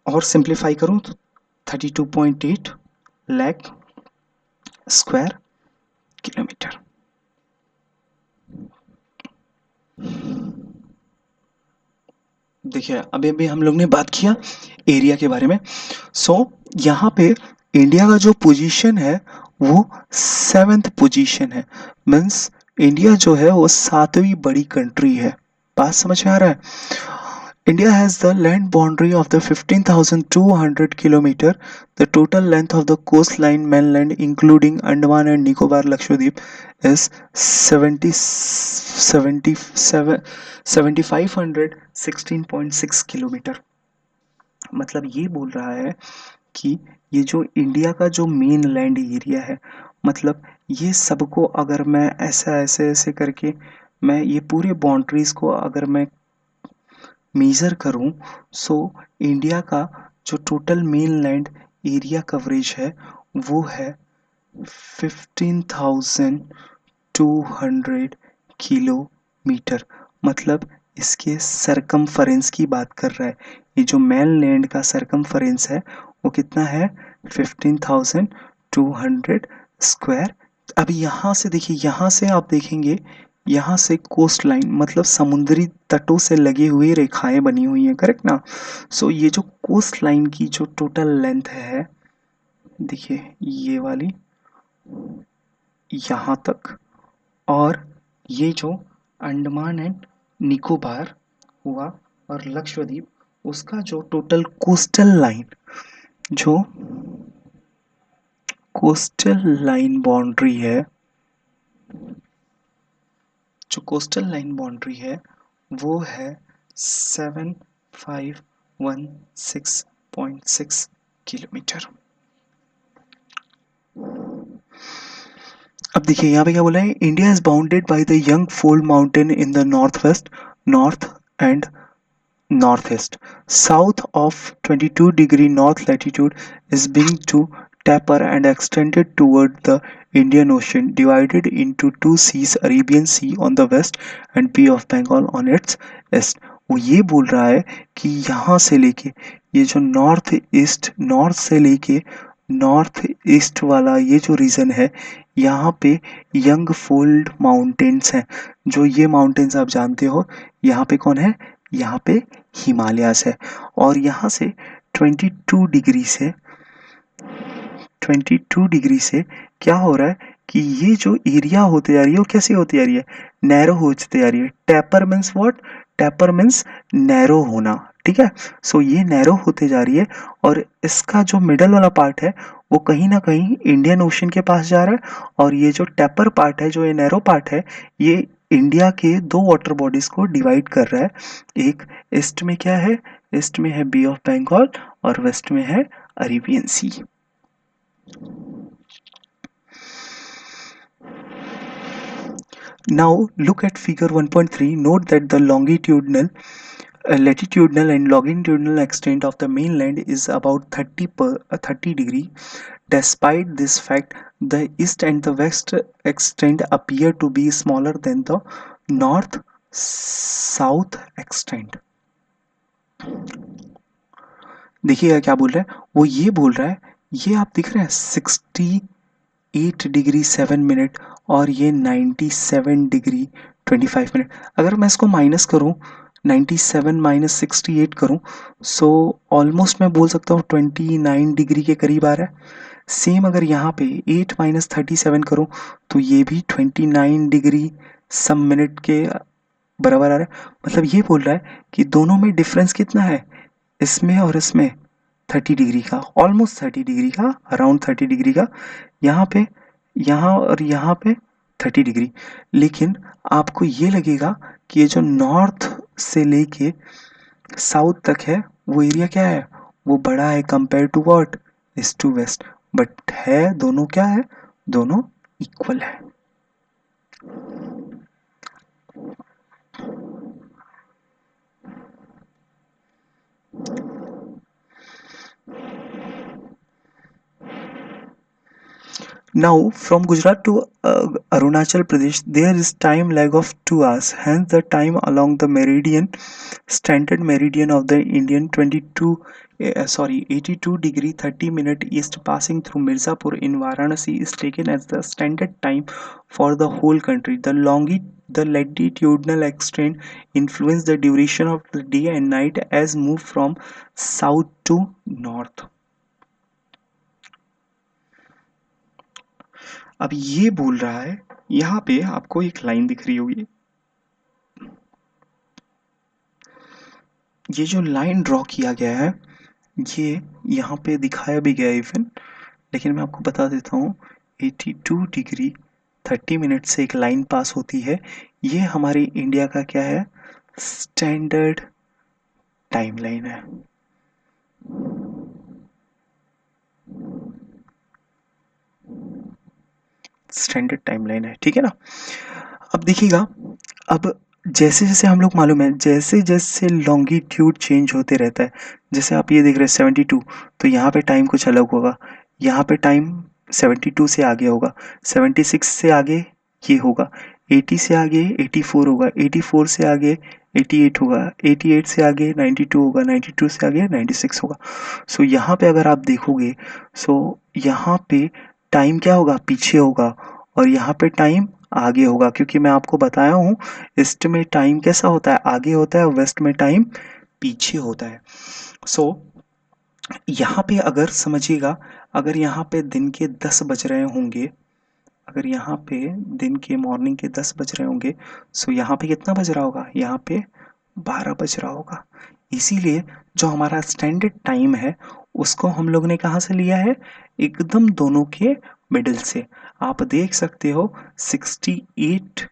और सिंप्लीफाई करूं तो 32.8 लाख स्क्वायर किलोमीटर। देखिए, अभी अभी हम लोग ने बात किया एरिया के बारे में। सो यहाँ पे इंडिया का जो पोजीशन है वो 7th पोजीशन है। मीन्स इंडिया जो है वो 7वीं बड़ी कंट्री है। बात समझ में आ रहा है? India has the land boundary of the 15,200 kilometer. The total length of the coastline mainland, including Andaman and Nicobar, Lakshadweep, is 7,516.6 kilometre. मतलब ये बोल रहा है कि ये जो इंडिया का जो मेन लैंड एरिया है, मतलब ये सबको अगर मैं ऐसा ऐसे ऐसे करके मैं ये पूरे बाउंड्रीज को अगर मैं मेज़र करूं, सो इंडिया का जो total main land area coverage है वो है 15,200 किलोमीटर। मतलब इसके सरकमफरेंस की बात कर रहा है। ये जो मेन लैंड का सरकमफरेंस है वो कितना है? 15,200 स्क्वायर। अब यहाँ से देखिए, यहाँ से आप देखेंगे, यहाँ से कोस्ट लाइन मतलब समुद्री तटों से लगी हुई रेखाएं बनी हुई हैं, करेक्ट ना? सो ये जो कोस्ट लाइन की जो टोटल लेंथ है, देखिए ये वाली यहाँ तक, और ये जो अंडमान एंड निकोबार हुआ और लक्षद्वीप, उसका जो टोटल कोस्टल लाइन, जो कोस्टल लाइन बाउंड्री है, जो कोस्टल लाइन बाउंड्री है वो है 7516.6 किलोमीटर। अब देखिए यहाँ पे क्या बोला है, India is bounded by the young fold mountain in the north west, north and northeast. South of 22 degree north latitude is being to taper and extended toward the Indian Ocean, divided into two seas, Arabian Sea on the west and Bay of Bengal on its east. वो ये बोल रहा है कि यहाँ से लेके ये जो नॉर्थ ईस्ट, नॉर्थ से लेके नॉर्थ ईस्ट वाला ये जो रीजन है, यहाँ पे यंग फोल्ड माउंटेन्स हैं। जो ये माउंटेन्स आप जानते हो, यहाँ पे कौन है? यहाँ पे हिमालयास है। और यहाँ से 22 डिग्री से 22 डिग्री से क्या हो रहा है कि ये जो एरिया होती जा रही है वो कैसी होती जा रही है? नैरो होती जा रही है। Tapper means what? Tapper means narrow होना। ठीक है, सो ये नैरो होते जा रही है और इसका जो मिडल वाला पार्ट है वो कहीं ना कहीं इंडियन ओशन के पास जा रहा है, और ये जो टैपर पार्ट है, जो ये नैरो पार्ट है, ये इंडिया के दो वाटर बॉडीज को डिवाइड कर रहा है। एक ईस्ट में क्या है? ईस्ट में है बे ऑफ बंगाल और वेस्ट में है Arabian sea. Now look at figure 1.3. Note that the latitudinal and longitudinal extent of the mainland is about 30 degree. Despite this fact, the east and the west extent appear to be smaller than the north south extent. देखिएगा क्या बोल रहा है वो? ये बोल रहा है, ये आप दिख रहे हैं 68 डिग्री 7 मिनट और ये 97 डिग्री 25 मिनट। अगर मैं इसको माइनस करूँ, 97 माइनस 68 करूँ, सो ऑलमोस्ट मैं बोल सकता हूँ 29 डिग्री के करीब आ रहा है। सेम अगर यहाँ पे 8 माइनस 37 करूँ तो ये भी 29 डिग्री सब मिनट के बराबर आ रहा है, मतलब ये बोल रहा है कि दोनों में डिफरेंस कितना है, इसमें और इसमें 30 डिग्री का, ऑलमोस्ट 30 डिग्री का, अराउंड 30 डिग्री का। यहाँ पे, यहाँ और यहाँ पे 30 डिग्री। लेकिन आपको ये लगेगा कि ये जो नॉर्थ से लेके साउथ तक है वो एरिया क्या है, वो बड़ा है compare to what, east to west. But है दोनों क्या है, दोनों इक्वल है। Now, from Gujarat to Arunachal Pradesh, there is time lag of 2 hours. Hence, the time along the meridian, standard meridian of the Indian 82° 30' east passing through Mirzapur in Varanasi is taken as the standard time for the whole country. The latitudinal extent influence the duration of the day and night as move from south to north. अब ये बोल रहा है, यहाँ पे आपको एक line दिख रही होगी, ये जो लाइन ड्रॉ किया गया है ये यहाँ पे दिखाया भी गया है इवन, लेकिन मैं आपको बता देता हूँ 82° 30' से एक लाइन पास होती है। ये हमारी इंडिया का क्या है, स्टैंडर्ड टाइम लाइन है। स्टैंडर्ड टाइम लाइन है, ठीक है ना। अब देखिएगा, अब जैसे जैसे हम लोग मालूम है, जैसे जैसे लॉन्गिट्यूड चेंज होते रहता है, जैसे आप ये देख रहे हैं 72, तो यहाँ पे टाइम कुछ अलग होगा, यहाँ पे टाइम 72 से आगे होगा, 76 से आगे ये होगा, 80 से आगे 84 होगा, 84 से आगे 88 होगा, 88 से आगे 92 होगा, 92 से आगे 96 होगा। सो यहाँ पे अगर आप देखोगे, सो यहाँ पे टाइम क्या होगा, पीछे होगा, और यहाँ पे टाइम आगे होगा, क्योंकि मैं आपको बताया हूँ ईस्ट में टाइम कैसा होता है, आगे होता है, वेस्ट में टाइम पीछे होता है। सो यहाँ पे अगर समझिएगा, अगर यहाँ पे दिन के 10 बज रहे होंगे, अगर यहाँ पे दिन के मॉर्निंग के 10 बज रहे होंगे, सो यहाँ पे कितना बज रहा होगा, यहाँ पे 12 बज रहा होगा। इसीलिए जो हमारा स्टैंडर्ड टाइम है उसको हम लोग ने कहाँ से लिया है, एकदम दोनों के मिडिल से। आप देख सकते हो 68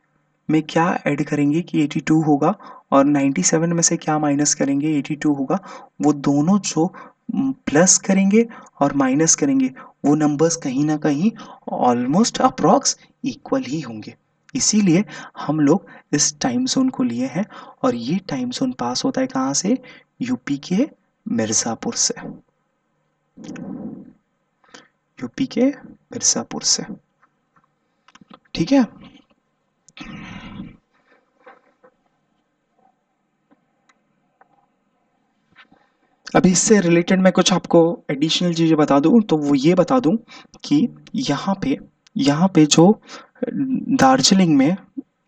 में क्या ऐड करेंगे कि 82 होगा, और 97 में से क्या माइनस करेंगे, 82 होगा। वो दोनों जो प्लस करेंगे और माइनस करेंगे, वो नंबर्स कहीं ना कहीं ऑलमोस्ट अप्रॉक्स इक्वल ही होंगे। इसीलिए हम लोग इस टाइम जोन को लिए हैं, और ये टाइम जोन पास होता है कहाँ से, यूपी के मिर्ज़ापुर से, यूपी के मिर्ज़ापुर से, ठीक है। अभी इससे रिलेटेड मैं कुछ आपको एडिशनल चीज़ें बता दूं, तो वो ये बता दूं कि यहाँ पे जो दार्जिलिंग में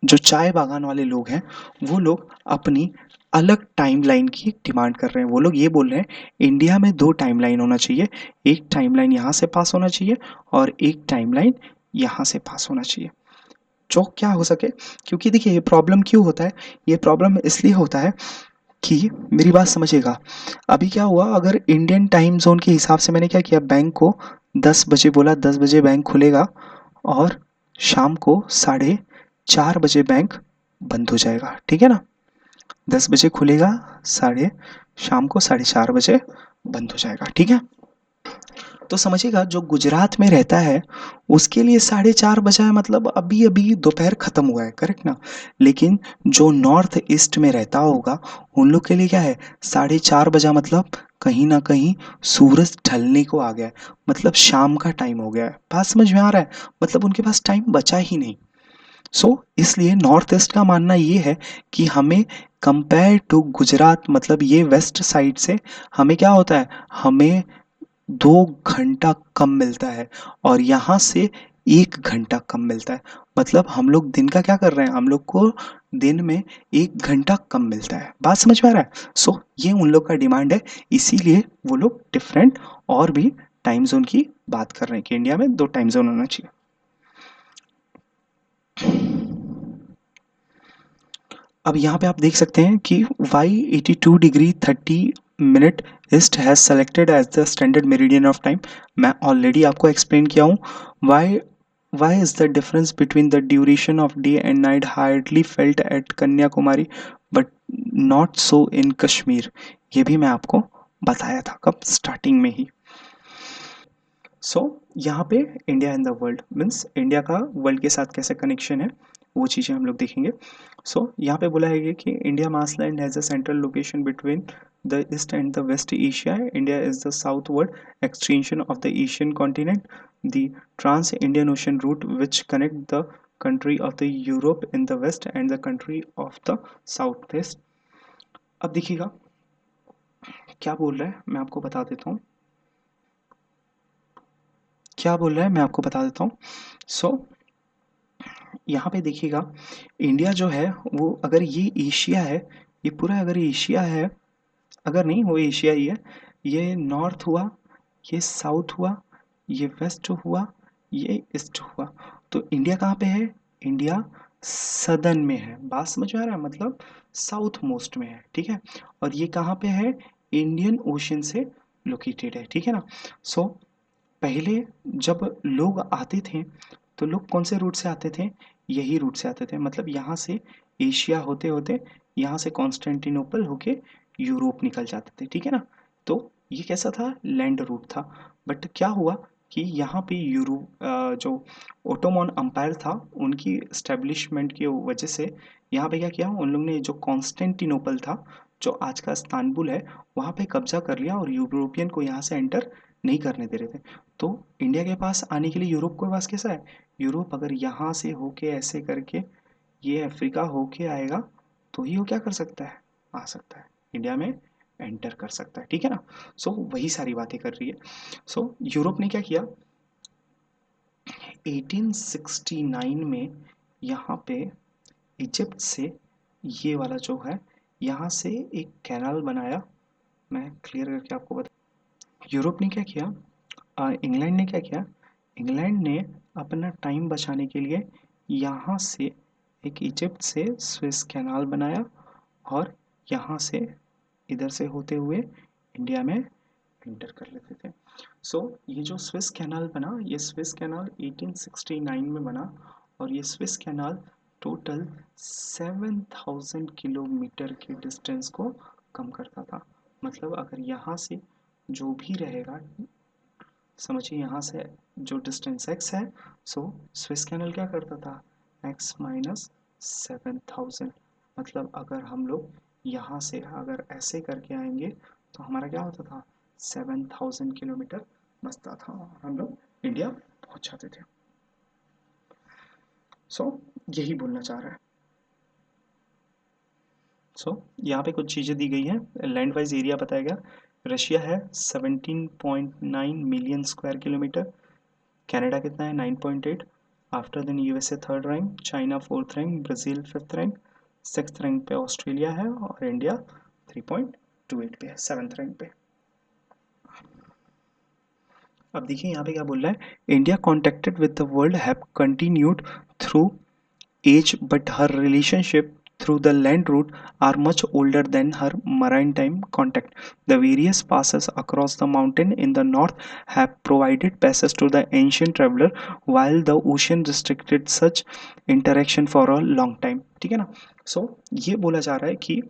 जो चाय बागान वाले लोग हैं, वो लोग अपनी अलग टाइमलाइन की डिमांड कर रहे हैं। वो लोग ये बोल रहे हैं इंडिया में 2 टाइमलाइन होना चाहिए, एक टाइमलाइन यहाँ से पास होना चाहिए और एक टाइमलाइन यहाँ से पास होना चाहिए, जो क्या हो सके। क्योंकि देखिए ये प्रॉब्लम क्यों होता है, ये प्रॉब्लम इसलिए होता है कि, मेरी बात समझिएगा, अभी क्या हुआ, अगर इंडियन टाइम जोन के हिसाब से मैंने क्या किया, बैंक को 10 बजे बोला, 10 बजे बैंक खुलेगा और शाम को 4:30 बजे बैंक बंद हो जाएगा, ठीक है ना। 10 बजे खुलेगा, साढ़े शाम को 4:30 बजे बंद हो जाएगा, ठीक है। तो समझिएगा जो गुजरात में रहता है उसके लिए 4:30 बजा है, मतलब अभी अभी दोपहर खत्म हुआ है, करेक्ट ना। लेकिन जो नॉर्थ ईस्ट में रहता होगा उन लोग के लिए क्या है, 4:30 बजा मतलब कहीं ना कहीं सूरज ढलने को आ गया है, मतलब शाम का टाइम हो गया है। बात समझ में आ रहा है, मतलब उनके पास टाइम बचा ही नहीं। इसलिए नॉर्थ ईस्ट का मानना ये है कि हमें कंपेयर टू गुजरात, मतलब ये वेस्ट साइड से हमें क्या होता है, हमें 2 घंटा कम मिलता है, और यहाँ से 1 घंटा कम मिलता है। मतलब हम लोग दिन का क्या कर रहे हैं, हम लोग को दिन में 1 घंटा कम मिलता है। बात समझ में आ रहा है। ये उन लोग का डिमांड है, इसीलिए वो लोग डिफरेंट और भी टाइम जोन की बात कर रहे हैं कि इंडिया में 2 टाइम जोन होना चाहिए। अब यहाँ पे आप देख सकते हैं कि why 82 degree 30 minute east has selected as the standard meridian of time. मैं ऑलरेडी आपको एक्सप्लेन किया हूँ। Why why is the difference between the duration of day and night hardly felt at Kanyakumari but not so in Kashmir. ये भी मैं आपको बताया था कब, स्टार्टिंग में ही। सो यहाँ पे India in the world means India का वर्ल्ड के साथ कैसे कनेक्शन है, वो चीज़ें हम लोग देखेंगे। सो यहाँ पे बोला है कि India mass land has a central location between the east and the west Asia. India is the southward extension of the Asian continent, the trans Indian ocean route which connect the country of the Europe in the west and the country of the south west. अब देखिएगा क्या बोल रहा है, मैं आपको बता देता हूँ क्या बोल रहा है, मैं आपको बता देता हूँ। सो यहाँ पे देखिएगा, इंडिया जो है वो, अगर ये एशिया है, ये पूरा अगर एशिया है, अगर नहीं वो एशिया ही है, ये नॉर्थ हुआ, ये साउथ हुआ, ये वेस्ट हुआ, ये ईस्ट हुआ, तो इंडिया कहाँ पे है? इंडिया सदर्न में है। बात समझ में आ रहा है? मतलब साउथ मोस्ट में है, ठीक है। और ये कहाँ पे है? इंडियन ओशन से लोकेटेड है, ठीक है ना। सो पहले जब लोग आते थे तो लोग कौन से रूट से आते थे? यही रूट से आते थे, मतलब यहाँ से एशिया होते होते यहाँ से कॉन्स्टेंटिनोपल होके यूरोप निकल जाते थे, ठीक है ना। तो ये कैसा था? लैंड रूट था। बट क्या हुआ कि यहाँ पे जो ओटोमन अम्पायर था, उनकी इस्टेब्लिशमेंट की वजह से यहाँ पे क्या किया, उन लोग ने जो कॉन्स्टेंटिनोपल था, जो आज का इस्तांबुल है, वहाँ पे कब्जा कर लिया और यूरोपियन को यहाँ से एंटर नहीं करने दे रहे थे। तो इंडिया के पास आने के लिए यूरोप के पास कैसा है? यूरोप अगर यहाँ से होके ऐसे करके ये अफ्रीका होके आएगा तो ही वो क्या कर सकता है? आ सकता है, इंडिया में एंटर कर सकता है, ठीक है ना। सो वही सारी बातें कर रही है। सो यूरोप ने क्या किया, 1869 में यहाँ पे इजिप्ट से, ये वाला जो है, यहाँ से एक कैनाल बनाया। मैं क्लियर करके आपको बता, यूरोप ने क्या किया, इंग्लैंड ने क्या किया, इंग्लैंड ने अपना टाइम बचाने के लिए यहाँ से एक इजिप्ट से स्विस कैनाल बनाया और यहाँ से इधर से होते हुए इंडिया में एंटर कर लेते थे। सो ये जो स्विस कैनाल बना, ये स्विस कैनाल 1869 में बना और ये स्विस कैनाल टोटल 7000 किलोमीटर के डिस्टेंस को कम करता था। मतलब अगर यहाँ से जो भी रहेगा, समझिए यहाँ से जो डिस्टेंस x है, सो स्विस कैनल क्या करता था? x minus 7000। मतलब अगर हम लोग यहाँ से अगर ऐसे करके आएंगे तो हमारा क्या होता था? 7000 किलोमीटर बचता था और हम लोग इंडिया पहुँच जाते थे। सो यही बोलना चाह रहा है। यहाँ पे कुछ चीज़ें दी गई हैं। लैंड वाइज एरिया बताया गया, रशिया है 17.9 मिलियन स्क्वायर किलोमीटर, कनाडा कितना है? 9.8। After then USA third rank, China fourth rank, Brazil fifth rank, sixth rank पे ऑस्ट्रेलिया है और इंडिया 3.28 पे है, सेवन्थ रैंक पे। अब देखिए यहाँ पे क्या बोल रहा है, India contacted with the world have continued through age, but her relationship through the land route are much older than her maritime contact. The various passes across the mountain in the north have provided passage to the ancient traveler, while the ocean restricted such interaction for a long time. ठीक है ना। सो ये बोला जा रहा है कि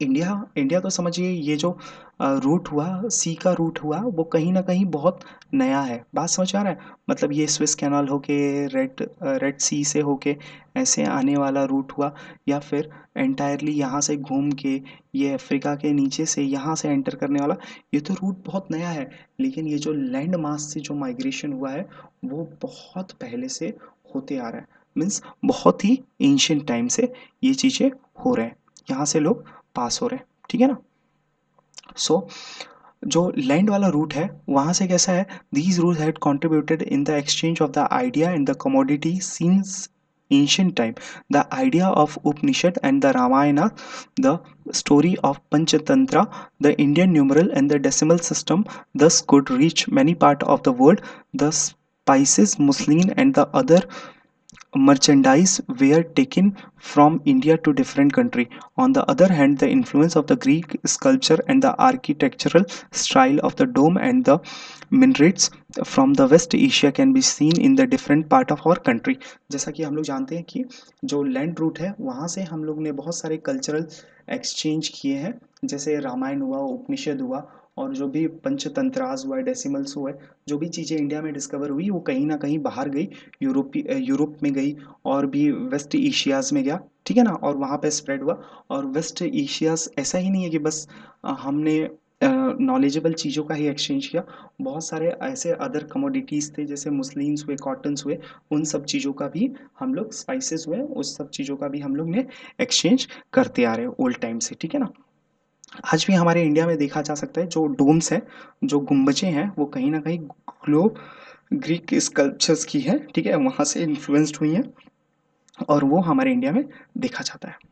India India तो समझिए, ये जो रूट हुआ, सी का रूट हुआ, वो कहीं ना कहीं बहुत नया है। बात समझ आ रहा है? मतलब ये स्विस कैनाल होके रेड सी से होके ऐसे आने वाला रूट हुआ, या फिर एंटायरली यहाँ से घूम के ये अफ्रीका के नीचे से यहाँ से एंटर करने वाला, ये तो रूट बहुत नया है। लेकिन ये जो लैंड मास से जो माइग्रेशन हुआ है वो बहुत पहले से होते आ रहा है। मीन्स बहुत ही एंशियंट टाइम से ये चीज़ें हो रहे हैं, यहाँ से लोग पास हो रहे हैं, ठीक है ना। सो जो लैंड वाला रूट है वहाँ से कैसा है, these route had contributed in the exchange of the idea and the commodity since ancient time. The idea of Upanishad and the Ramayana, the story of Panchatantra, the Indian numeral and the decimal system thus could reach many parts of the world. The spices, muslin and the other merchandise were taken from India to different country. On the other hand, the influence of the Greek sculpture and the architectural style of the dome and the minarets from the West Asia can be seen in the different part of our country. जैसा कि हम लोग जानते हैं कि जो land route है वहाँ से हम लोग ने बहुत सारे कल्चरल एक्सचेंज किए हैं, जैसे रामायण हुआ, उपनिषद हुआ, और जो भी पंचतंत्रास हुआ, डेसिमल्स हुए, जो भी चीज़ें इंडिया में डिस्कवर हुई वो कहीं ना कहीं बाहर गई, यूरोप में गई, और भी वेस्ट एशियाज़ में गया, ठीक है ना, और वहाँ पे स्प्रेड हुआ। और वेस्ट एशियाज़ ऐसा ही नहीं है कि बस हमने नॉलेजेबल चीज़ों का ही एक्सचेंज किया, बहुत सारे ऐसे अदर कमोडिटीज़ थे, जैसे मुस्लिम्स हुए, कॉटन्स हुए, उन सब चीज़ों का भी हम लोग, स्पाइसेस हुए, उस सब चीज़ों का भी हम लोग ने एक्सचेंज करते आ रहे हैं ओल्ड टाइम से, ठीक है ना। आज भी हमारे इंडिया में देखा जा सकता है जो डोम्स हैं, जो गुम्बजें हैं, वो कहीं ना कहीं ग्लो ग्रीक स्कल्पचर्स की है, ठीक है, वहाँ से इन्फ्लुएंस्ड हुई हैं, और वो हमारे इंडिया में देखा जाता है।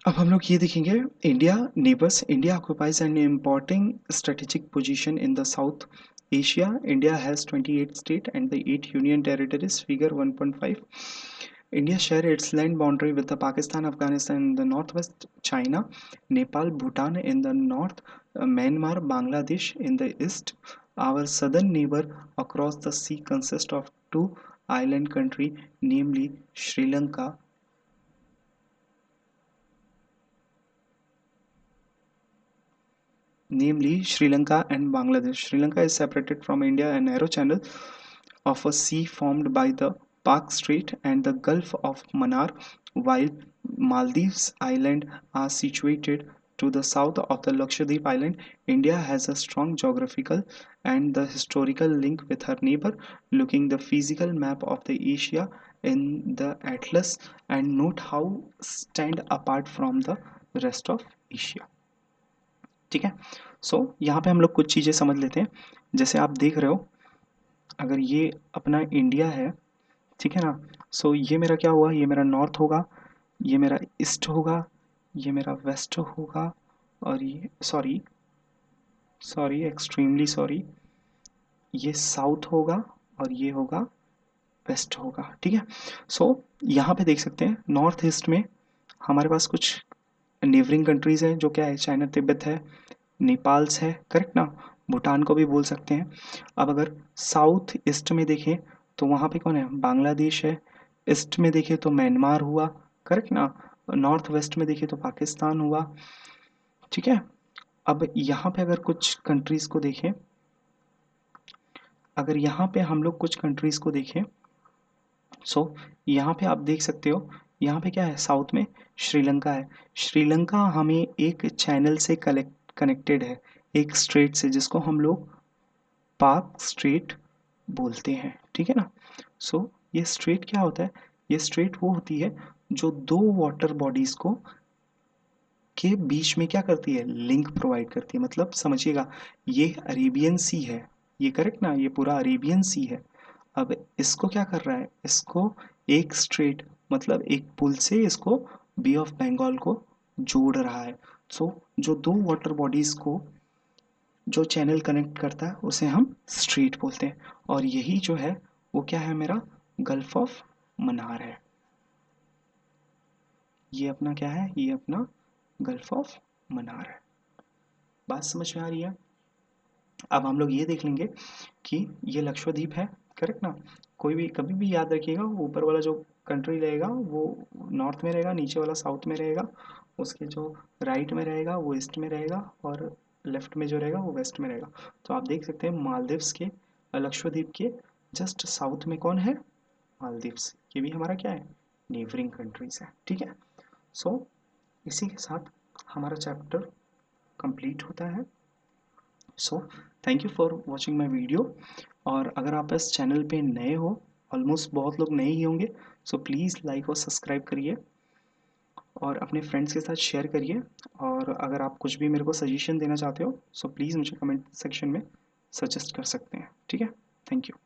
अब हम लोग ये देखेंगे, India neighbours, India occupies an importing strategic position in the south Asia. India has 28 state and the 8 union territories, figure 1.5. India share its land boundary with the Pakistan, Afghanistan in the northwest, China, Nepal, Bhutan in the north, Myanmar, Bangladesh in the east. Our southern neighbor across the sea consists of two island countries, namely Sri Lanka, and Bangladesh. Sri Lanka is separated from India a narrow channel of a sea formed by the Pak Strait and the Gulf of Mannar, while Maldives Island are situated to the south of the Lakshadweep Island. India has a strong geographical and the historical link with her neighbor. Looking the physical map of the Asia in the atlas and note how stand apart from the rest of Asia. ठीक है, सो यहाँ पे हम लोग कुछ चीज़ें समझ लेते हैं। जैसे आप देख रहे हो, अगर ये अपना इंडिया है, ठीक है ना, सो ये मेरा क्या हुआ, ये मेरा नॉर्थ होगा, ये मेरा ईस्ट होगा, ये मेरा वेस्ट होगा, और ये सॉरी सॉरी एक्सट्रीमली सॉरी, ये साउथ होगा, और ये होगा वेस्ट होगा, ठीक है। सो यहाँ पे देख सकते हैं नॉर्थ ईस्ट में हमारे पास कुछ नेबरिंग कंट्रीज़ हैं, जो क्या है, चाइना, तिब्बत है, नेपाल्स है, करेक्ट ना, भूटान को भी बोल सकते हैं। अब अगर साउथ ईस्ट में देखें तो वहाँ पे कौन है, बांग्लादेश है। ईस्ट में देखें तो म्यांमार हुआ, करेक्ट ना। नॉर्थ वेस्ट में देखें तो पाकिस्तान हुआ, ठीक है। अब यहाँ पे अगर कुछ कंट्रीज़ को देखें, अगर यहाँ पे हम लोग कुछ कंट्रीज़ को देखें, सो यहाँ पे आप देख सकते हो, यहाँ पे क्या है, साउथ में श्रीलंका है। श्रीलंका हमें एक चैनल से कनेक्टेड है, एक स्ट्रेट से, जिसको हम लोग पाक स्ट्रेट बोलते हैं, ठीक है ना। सो ये स्ट्रेट क्या होता है, ये स्ट्रेट वो होती है जो दो वाटर बॉडीज को के बीच में क्या करती है, लिंक प्रोवाइड करती है। मतलब समझिएगा, ये अरेबियन सी है, ये करेक्ट ना, ये पूरा अरेबियन सी है। अब इसको क्या कर रहा है, इसको एक स्ट्रेट, मतलब एक पुल से इसको बे ऑफ बंगाल को जोड़ रहा है। सो जो दो वाटर बॉडीज को जो चैनल कनेक्ट करता है उसे हम स्ट्रेट बोलते हैं, और यही जो है वो क्या है, मेरा गल्फ ऑफ मन्नार है। ये अपना क्या है, ये अपना गल्फ ऑफ मन्नार है। बात समझ में आ रही है। अब हम लोग ये देख लेंगे कि ये लक्षद्वीप है, करेक्ट ना? कोई भी कभी भी याद रखिएगा, वो ऊपर वाला जो कंट्री रहेगा वो नॉर्थ में रहेगा, नीचे वाला साउथ में रहेगा, उसके जो राइट में रहेगा वो ईस्ट में रहेगा, और लेफ्ट में जो रहेगा वो वेस्ट में रहेगा। तो आप देख सकते हैं मालदीव्स के, लक्षद्वीप के जस्ट साउथ में कौन है? मालदीव्स। ये भी हमारा क्या है? नेबरिंग कंट्रीज है, ठीक है। सो इसी के साथ हमारा चैप्टर कंप्लीट होता है। So thank you for watching my video. और अगर आप इस चैनल पे नए हो, ऑलमोस्ट बहुत लोग नए ही होंगे, सो प्लीज़ लाइक और सब्सक्राइब करिए और अपने फ्रेंड्स के साथ शेयर करिए। और अगर आप कुछ भी मेरे को सजेशन देना चाहते हो, सो प्लीज़ मुझे कमेंट सेक्शन में सजेस्ट कर सकते हैं, ठीक है। Thank you.